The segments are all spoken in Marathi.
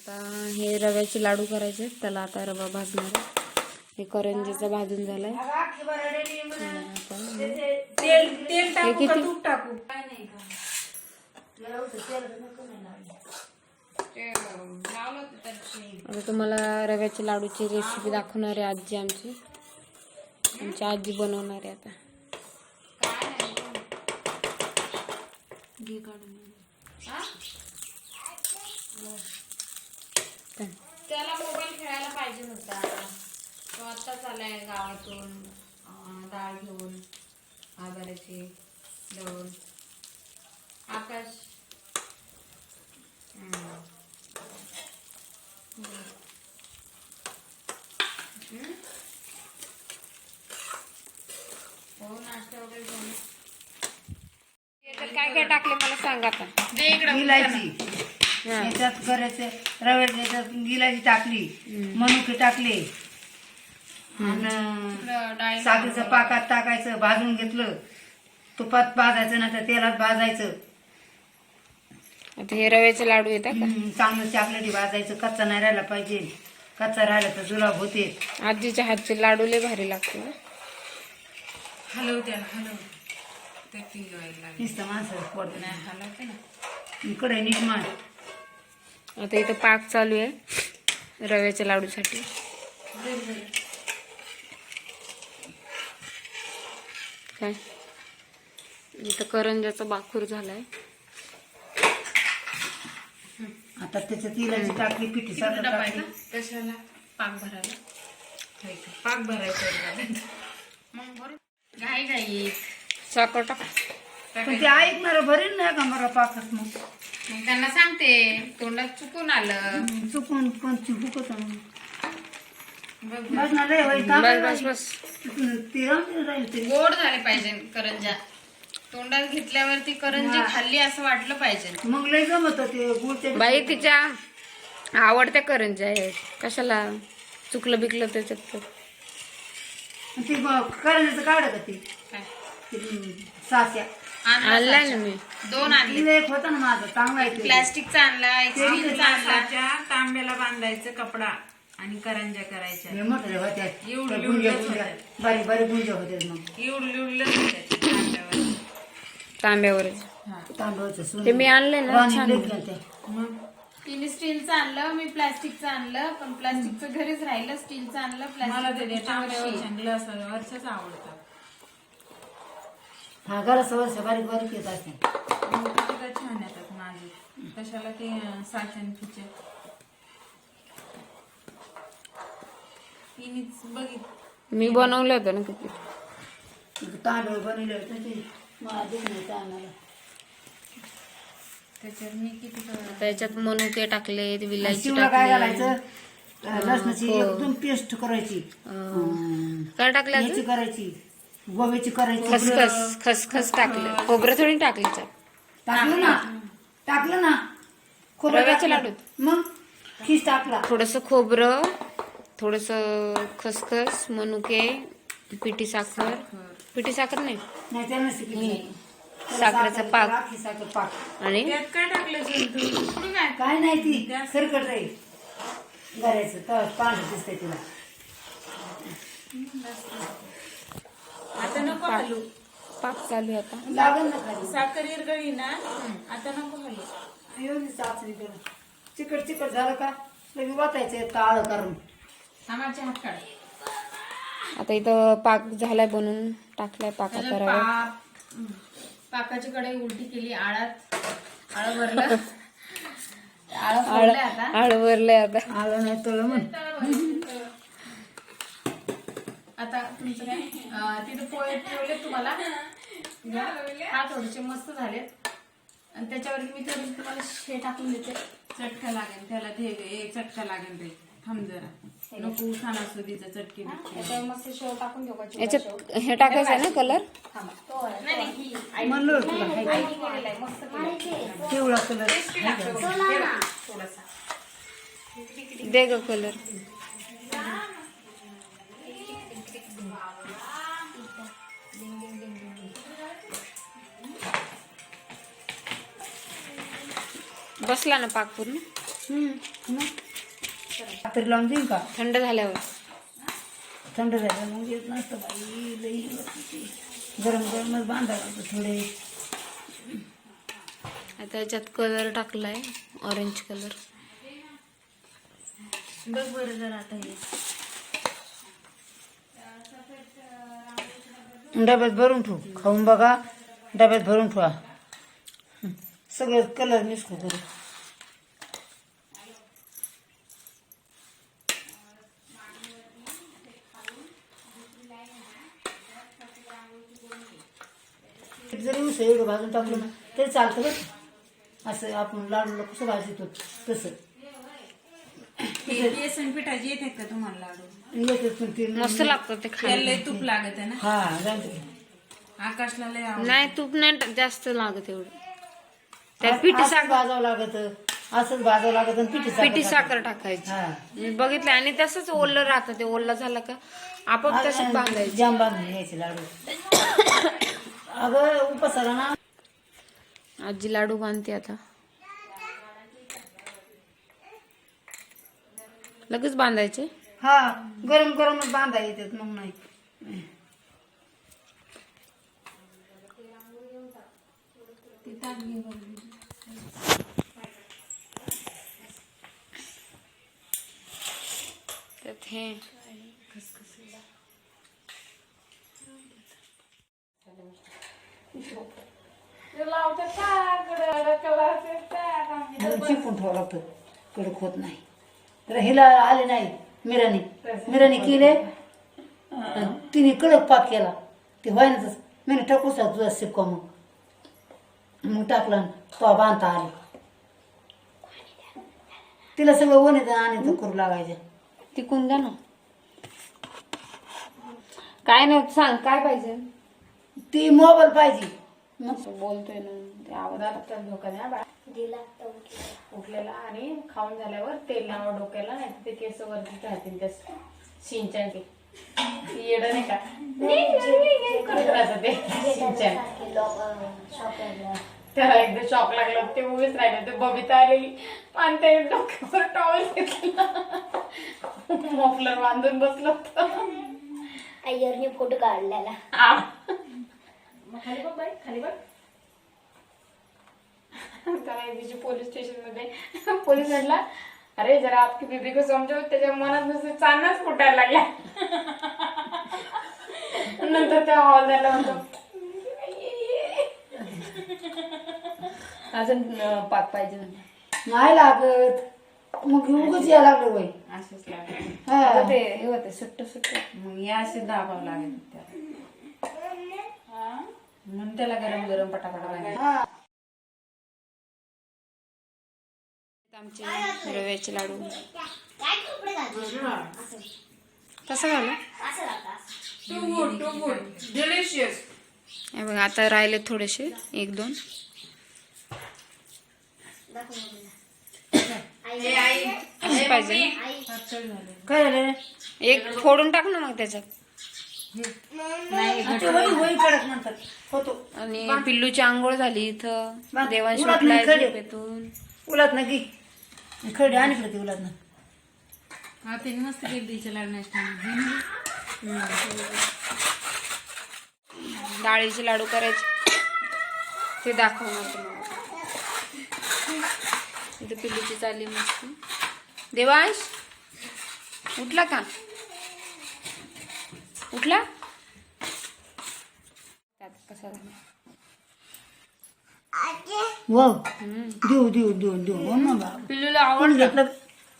आता हे रव्याचे लाडू करायचे, त्याला आता रवा भाजणार आहे. हे करंजीचा भाजून झालाय. हे किती आता तुम्हाला रव्याच्या लाडूची रेसिपी दाखवणार आहे आजी आमची आजी बनवणार आहे. आता घे काढून. त्याला मोबाईल खेळायला पाहिजे होता, तो आत्ताच आलाय गावातून डाळ घेऊन हरभऱ्याची दळून. आकाश हो नाश्ता वगैरे घेऊन. काय काय टाकले मला सांगा आता. इलायची याच्यात करायचं, रव्याच्या याच्यात इलायची टाकली, मनुके टाकले आणि साखरेचं पाकात टाकायचं, भाजून घेतलं, तुपात भाजायचं ना तर तेलात भाजायचं. आता हे रव्याचे लाडू येतात का? चांगलं चॉकलेटी भाजायचं, कच्चा नाही राहिला पाहिजे. कच्चा राहिला तर जुलाब होते. आजीच्या हातचे लाडू लय भारी लागते. हलवते ते पिंगवायला नुसतं माणसं पडत नाही, हलवते ना इकडे नीट मार. आता इथं पाक चालू आहे रव्याच्या लाडूसाठी. काय इथं करंजाचा बाखूर झालाय. आता त्याच्यात इलायची टाकली, पिठी साखर टाकली. कशाला पाक भरायला, पाक भरायचं मग बरं घाई घाई साखर टाक. पण ते ऐकणार भरेल नाही का मला पाकात. मग त्यांना सांगते तोंडात चुकून आलं, चुकून कोण चुकत बघ बस बस बस. गोड झाले पाहिजे करंजा. तोंडात घेतल्यावरती करंजी खाल्ली असं वाटलं पाहिजे. मग लय जमत ते गुळच्या. बाई तिच्या आवडत्या करंजा आहेत, कशाला चुकलं बिकलं त्याच्यात. ते करण्याचं काढ का ते सास्या आणलाय ना मी. दोन आणले, एक होता ना माझा चांगला आहे. प्लास्टिकचा आणला, एक स्टीलचा आणला. तांब्याला बांधायचं कपडा आणि करंजा करायच्या. हे मोठे होत्या एवढं गुंज्या एवढंच गुंज्या बारीक बारीक गुंज्या होत्या. मग एवढं तांब्यावरच तांदूळचं ते मी आणले ना, छान. मग तिने स्टीलचं आणलं, मी प्लास्टिकचं आणलं, पण प्लास्टिकचं घरीच राहिलं. स्टीलचं आणलं, मला ते प्लास्टिकचं तांब्यावर ग्लास वरच्याच आवडतात. हा गरज वर्ष बारीक बारीक येत असते. मग किती काय छान येतात माझे. कशाला ते साचन खिचे. तिनेच बघित मी बनवलं होतं ना किती. तांदूळ बनवले होते ते मला नाही तांदळाला. त्याच्यात मी किती त्याच्यात मनुके टाकले, विलायची शिवला काय टाकली. घालायचं, लसणाची एकदम पेस्ट करायची, काय टाकलं याची अजून? करायची, गोव्याची करायची. खसखस टाकलं, खोबरं थोडी टाकलं त्यात. टाकलं ना खोबरं रव्याचे टाकलं. लाडूत मग खीस टाकला. थोडस खोबरं, थोडस खसखस, मनुके, पिठी साखर नाही, नाही त्यानं शिकली. साखरेचा पाक साखर पाक आणि त्यात काय टाकलं तू? काय नाही ती खरकट राहील करायचं तर पाणी दिसतंय तुला. आता नको हलू. पाक चालू आहे आता. लागल ना खाली. साखर इरगळी ना, आता नको हलू. एवढी चाचणी करून चिकट चिकट झालं का लगे वाचायचं काळ करून. आमाचे हात काढ. आता इथं पाक झालाय बनून टाकलाय पाकात रवा. पाकाची कढई उलटी केली, आळं भरलं, आळं फोडलंय आता. आळवरलंय आता. आलं नाही तुला म्हण. आता तुमचं काय तिथे पोहे ठेवले तुम्हाला, हा थोडेसे मस्त झालेत. आणि त्याच्यावरती मी थोडी तुम्हाला शे टाकून देते. चटका लागेल त्याला, ते चटका लागेल रे. थांब जरा, नको सणासुदीचा चटकी. त्याच्यावर मस्त शेव टाकून घेऊ. याच्यात हे टाकायचं आहे ना कलर. म्हणलं तुला हाय का? मस्त पिवळा कलर थोडासा दे ग कलर. बसला ना पाक पूर्ण. तरी लावून देईन का? थंड झाल्यावर थंड झालं मग येत नसतं बाई, लई होती. गरम गरमच बांधायला होतं थोडे. आता याच्यात कलर टाकलाय, ऑरेंज कलर. बघ बरं जरा आता हे डब्यात भरून ठेवू, खाऊन बघा. डब्यात भरून ठेवा. सगळे कलर मिक्स करू. जरी उसळ एवढं भाजून टाकलं ना तरी चालतं बरं. असं आपण लाडूला कसं भाजतो तसं हे बेसन पिठाचे येतात का तुम्हाला लाडू? येतच पण ते मस्त लागतं ते त्याला खायला. लय तूप लागत आहे ना. हा जाऊ आकाशला लय आवडतं. नाही तूप नाही जास्त लागत एवढं. त्यात पिठी साखर भाजावं लागत, असंच भाजावं लागत आणि पिठी साखर टाकायची. हा मी बघितलं आणि तसंच ओललं राहतं. ते ओललं झालं का आपोआप तसंच बांधायचं. जाम बांधून घ्यायचे लाडू. अगं उपासाला ना आजी लाडू बांधते आता. लगेच बांधायचे. हा गरम गरमच बांधा येतात मग नाही. त्यात हे चिपून ठेवावं लागतं, कडक होत नाही. तर हिला आले नाही मिराने केले, तिने कडक पाक केला. ते व्हायनाच मी टाकूच तुझा शिपका मग टाकला तो बांधता आले. तिला सगळं वणीत आणि करू लागायचं. तिकून द्या ना. काय नाही सांग काय पाहिजे. ती मोबाईल पाहिजे. मग बोलतोय ना ते आवाजाला तर धोका नाही बा. उठलेला आणि खाऊन झाल्यावर तेल लावा डोक्याला, नाही ते केस वरती राहतील. त्या सिंचन ते येडं नाही का करत राहतं ते सिंचन. त्याला एकदा शॉक लागला, ते उभेच राहिले. ते बबिता आलेली आणि ते डोक्यावर टॉवेल घेतला, मफलर बांधून बसलो होतं. आईवरनी फोटो काढलेला. खाली बघ बाई, खाली बघ. त्याला एक दिवशी पोलीस स्टेशन मध्ये पोलीस म्हटला, अरे जरा आपकी बीबी को समजो. त्याच्या मनात नुसते चांदच फुटायला लागल्या. नंतर त्या हॉलदारला म्हणतो, अजून पाक पाहिजे म्हणजे. नाही लागत. मग उगच यायला लागलं बाई. असेच लागत. हा ते हे होते सुट्ट सुट्ट. मग या असे दाबावं लागेल त्याला. म्हणून त्याला गरम गरम पटापटा बांधायचं. हा आमचे रव्याचे लाडू काय कपडे घालतो? कसं घालू. असं घालतो. Too good delicious. हे बघा आता राहिले थोडेसे, एक दोन. असं पाहिजे ना? काय झालं एक फोडून टाक ना मग त्याच्यात. ते वही कडक म्हणतात होतो. आणि पिल्लूची आंघोळ झाली इथं. बांध. देवांश उलट उठलाय नाही खडे. झोपेतून. उलट ना की खरडे आणि इकडे उलट ना. हा ते मस्त केक द्यायचं लागणार. डाळीचे लाडू करायचे ते दाखवणार तुम्हाला. इथं पिल्लूची चालली मस्त. देवांश उठला का? उठला? त्यात कसा झाला? वाव देऊ देऊ देऊ देऊ हो ना बाबा. पिल्लूला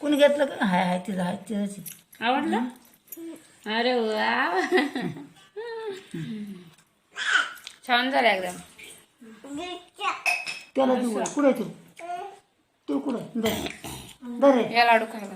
कोणी घेतलं का? हाय हाय तिला हाय तिलाच. आवडलं? अरे वा छान झालं एकदम. त्याला देऊ कुठे तू कुठे दर दर या लाडू खायला.